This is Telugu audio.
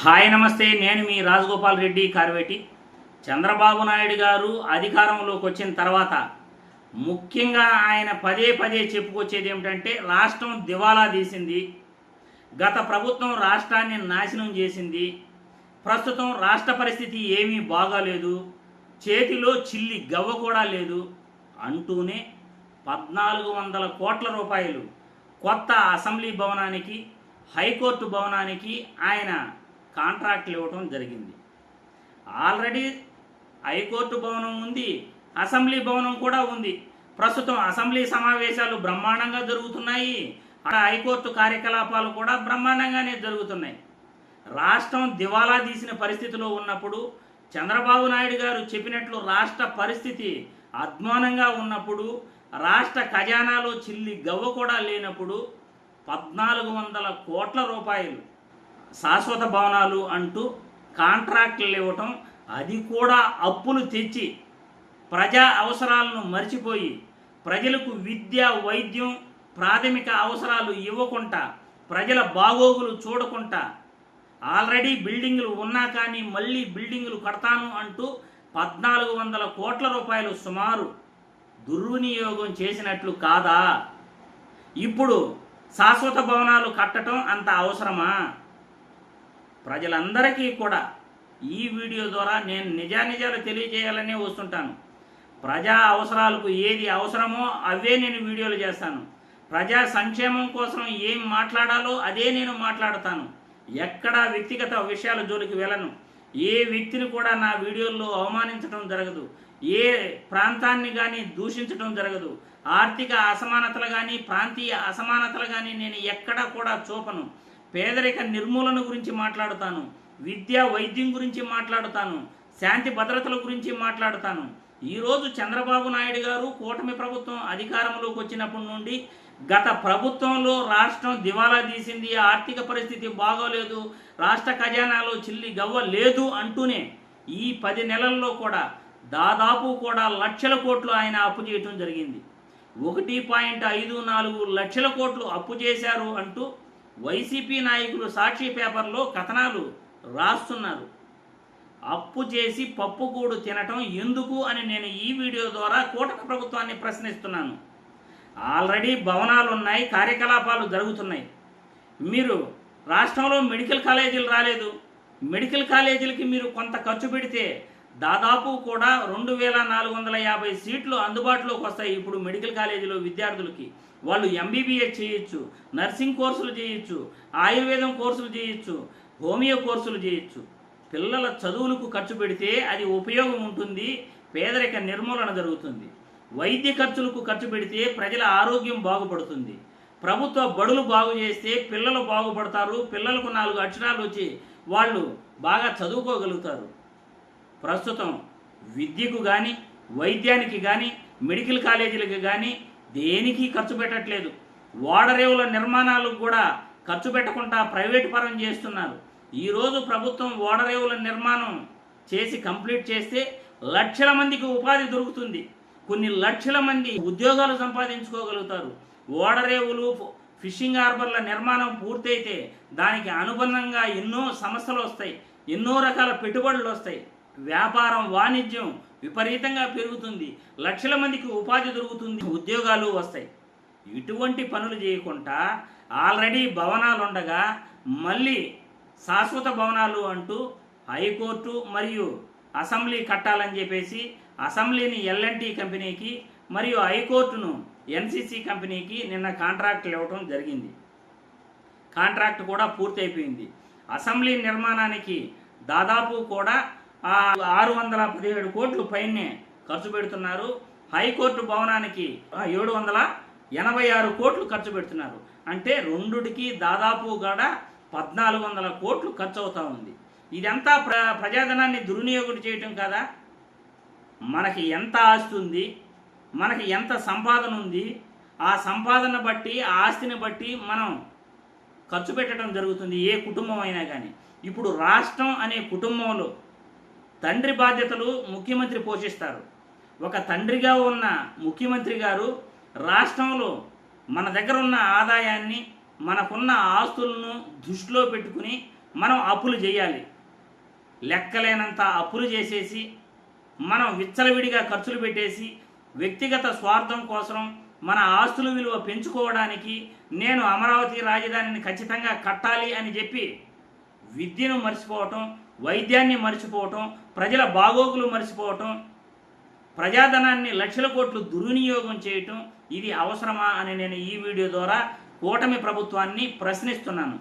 హాయ్ నమస్తే, నేను మీ రాజగోపాల్ రెడ్డి కార్వేటి. చంద్రబాబు నాయుడు గారు అధికారంలోకి వచ్చిన తర్వాత ముఖ్యంగా ఆయన పదే పదే చెప్పుకొచ్చేది ఏమిటంటే రాష్ట్రం దివాలా తీసింది, గత ప్రభుత్వం రాష్ట్రాన్ని నాశనం చేసింది, ప్రస్తుతం రాష్ట్ర పరిస్థితి ఏమీ బాగాలేదు, చేతిలో చిల్లి గవ్వ కూడా లేదు అంటూనే 1400 కోట్ల రూపాయలు కొత్త అసెంబ్లీ భవనానికి, హైకోర్టు భవనానికి ఆయన కాంట్రాక్ట్లు ఇవ్వడం జరిగింది. ఆల్రెడీ హైకోర్టు భవనం ఉంది, అసెంబ్లీ భవనం కూడా ఉంది. ప్రస్తుతం అసెంబ్లీ సమావేశాలు బ్రహ్మాండంగా జరుగుతున్నాయి, హైకోర్టు కార్యకలాపాలు కూడా బ్రహ్మాండంగానే జరుగుతున్నాయి. రాష్ట్రం దివాలా తీసిన పరిస్థితిలో ఉన్నప్పుడు, చంద్రబాబు నాయుడు గారు చెప్పినట్లు రాష్ట్ర పరిస్థితి అధ్వానంగా ఉన్నప్పుడు, రాష్ట్ర ఖజానాలో చిల్లి గవ్వ కూడా లేనప్పుడు 1400 కోట్ల రూపాయలు శాశ్వత భవనాలు అంటూ కాంట్రాక్టులు ఇవ్వటం, అది కూడా అప్పులు తెచ్చి ప్రజా అవసరాలను మర్చిపోయి ప్రజలకు విద్య, వైద్యం, ప్రాథమిక అవసరాలు ఇవ్వకుండా, ప్రజల బాగోగులు చూడకుండా, ఆల్రెడీ బిల్డింగులు ఉన్నా కానీ మళ్ళీ బిల్డింగులు కడతాను అంటూ 1400 కోట్ల రూపాయలు సుమారు దుర్వినియోగం చేసినట్లు కాదా? ఇప్పుడు శాశ్వత భవనాలు కట్టడం అంత అవసరమా? ప్రజలందరికీ కూడా ఈ వీడియో ద్వారా నేను నిజానిజాలు తెలియజేయాలనే వస్తుంటాను. ప్రజా అవసరాలకు ఏది అవసరమో అవే నేను వీడియోలు చేస్తాను. ప్రజా సంక్షేమం కోసం ఏం మాట్లాడాలో అదే నేను మాట్లాడతాను. ఎక్కడా వ్యక్తిగత విషయాల జోలికి వెళ్ళను. ఏ వ్యక్తిని కూడా నా వీడియోల్లో అవమానించడం జరగదు, ఏ ప్రాంతాన్ని కానీ దూషించడం జరగదు. ఆర్థిక అసమానతలు కానీ, ప్రాంతీయ అసమానతలు కానీ నేను ఎక్కడా కూడా చూపను. పేదరిక నిర్మూలన గురించి మాట్లాడుతాను, విద్య, వైద్యం గురించి మాట్లాడుతాను, శాంతి భద్రతల గురించి మాట్లాడుతాను. ఈరోజు చంద్రబాబు నాయుడు గారు కూటమి ప్రభుత్వం అధికారంలోకి వచ్చినప్పటి నుండి గత ప్రభుత్వంలో రాష్ట్రం దివాలా తీసింది, ఆర్థిక పరిస్థితి బాగోలేదు, రాష్ట్ర ఖజానాలో చిల్లి గవ్వ లేదు అంటూనే ఈ 10 నెలల్లో కూడా దాదాపు కూడా లక్షల కోట్లు ఆయన అప్పు చేయటం జరిగింది. 1.54 లక్షల కోట్లు అప్పు చేశారు అంటూ వైసీపీ నాయకులు సాక్షి పేపర్లో కథనాలు రాస్తున్నారు. అప్పు చేసి పప్పుకూడు తినటం ఎందుకు అని నేను ఈ వీడియో ద్వారా కూటమి ప్రభుత్వాన్ని ప్రశ్నిస్తున్నాను. ఆల్రెడీ భవనాలు ఉన్నాయి, కార్యకలాపాలు జరుగుతున్నాయి. మీరు రాష్ట్రంలో మెడికల్ కాలేజీలు రాలేదు, మెడికల్ కాలేజీలకి మీరు కొంత ఖర్చు పెడితే దాదాపు కూడా 2450 సీట్లు అందుబాటులోకి వస్తాయి. ఇప్పుడు మెడికల్ కాలేజీలో విద్యార్థులకి వాళ్ళు ఎంబీబీఎస్ చేయొచ్చు, నర్సింగ్ కోర్సులు చేయొచ్చు, ఆయుర్వేదం కోర్సులు చేయొచ్చు, హోమియో కోర్సులు చేయొచ్చు. పిల్లల చదువులకు ఖర్చు పెడితే అది ఉపయోగం ఉంటుంది, పేదరిక నిర్మూలన జరుగుతుంది. వైద్య ఖర్చులకు ఖర్చు పెడితే ప్రజల ఆరోగ్యం బాగుపడుతుంది. ప్రభుత్వ బడులు బాగు చేస్తే పిల్లలు బాగుపడతారు, పిల్లలకు 4 అక్షరాలు వచ్చి వాళ్ళు బాగా చదువుకోగలుగుతారు. ప్రస్తుతం విద్యకు కానీ, వైద్యానికి కానీ, మెడికల్ కాలేజీలకు కానీ దేనికి ఖర్చు పెట్టట్లేదు. ఓడరేవుల నిర్మాణాలకు కూడా ఖర్చు పెట్టకుండా ప్రైవేటు పరం చేస్తున్నారు. ఈరోజు ప్రభుత్వం ఓడరేవుల నిర్మాణం చేసి కంప్లీట్ చేస్తే లక్షల మందికి ఉపాధి దొరుకుతుంది, కొన్ని లక్షల మంది ఉద్యోగాలు సంపాదించుకోగలుగుతారు. ఓడరేవులు, ఫిషింగ్ హార్బర్ల నిర్మాణం పూర్తయితే దానికి అనుబంధంగా ఎన్నో సంస్థలు వస్తాయి, ఎన్నో రకాల పెట్టుబడులు వస్తాయి, వ్యాపారం, వాణిజ్యం విపరీతంగా పెరుగుతుంది, లక్షల మందికి ఉపాధి దొరుకుతుంది, ఉద్యోగాలు వస్తాయి. ఇటువంటి పనులు చేయకుండా ఆల్రెడీ భవనాలు ఉండగా మళ్ళీ శాశ్వత భవనాలు అంటూ హైకోర్టు మరియు అసెంబ్లీ కట్టాలని చెప్పేసి అసెంబ్లీని ఎల్ఎన్టీ కంపెనీకి మరియు హైకోర్టును ఎన్సీసీ కంపెనీకి నిన్న కాంట్రాక్ట్లు ఇవ్వడం జరిగింది. కాంట్రాక్ట్ కూడా పూర్తయిపోయింది. అసెంబ్లీ నిర్మాణానికి దాదాపు కూడా 617 కోట్లు పైనే ఖర్చు పెడుతున్నారు. హైకోర్టు భవనానికి 786 కోట్లు ఖర్చు పెడుతున్నారు. అంటే రెండుటికి దాదాపు కూడా 1400 కోట్లు ఖర్చు అవుతూ ఉంది. ఇదంతా ప్రజాధనాన్ని దుర్వినియోగం చేయటం కదా? మనకి ఎంత ఆస్తి ఉంది, మనకి ఎంత సంపాదన ఉంది, ఆ సంపాదన బట్టి, ఆ ఆస్తిని బట్టి మనం ఖర్చు పెట్టడం జరుగుతుంది, ఏ కుటుంబం అయినా కానీ. ఇప్పుడు రాష్ట్రం అనే కుటుంబంలో తండ్రి బాధ్యతలు ముఖ్యమంత్రి పోషిస్తారు. ఒక తండ్రిగా ఉన్న ముఖ్యమంత్రి గారు రాష్ట్రంలో మన దగ్గర ఉన్న ఆదాయాన్ని, మనకున్న ఆస్తులను దృష్టిలో పెట్టుకుని మనం అప్పులు చేయాలి. లెక్కలేనంత అప్పులు చేసేసి మనం విచ్చలవిడిగా ఖర్చులు పెట్టేసి వ్యక్తిగత స్వార్థం కోసం మన ఆస్తుల విలువ పెంచుకోవడానికి నేను అమరావతి రాజధానిని ఖచ్చితంగా కట్టాలి అని చెప్పి విద్యను మర్చిపోవటం, వైద్యాన్ని మర్చిపోవటం, ప్రజల బాగోగులు మర్చిపోవటం, ప్రజాధనాన్ని లక్షల కోట్లు దుర్వినియోగం చేయటం ఇది అవసరమా అని నేను ఈ వీడియో ద్వారా కూటమి ప్రభుత్వాన్ని ప్రశ్నిస్తున్నాను.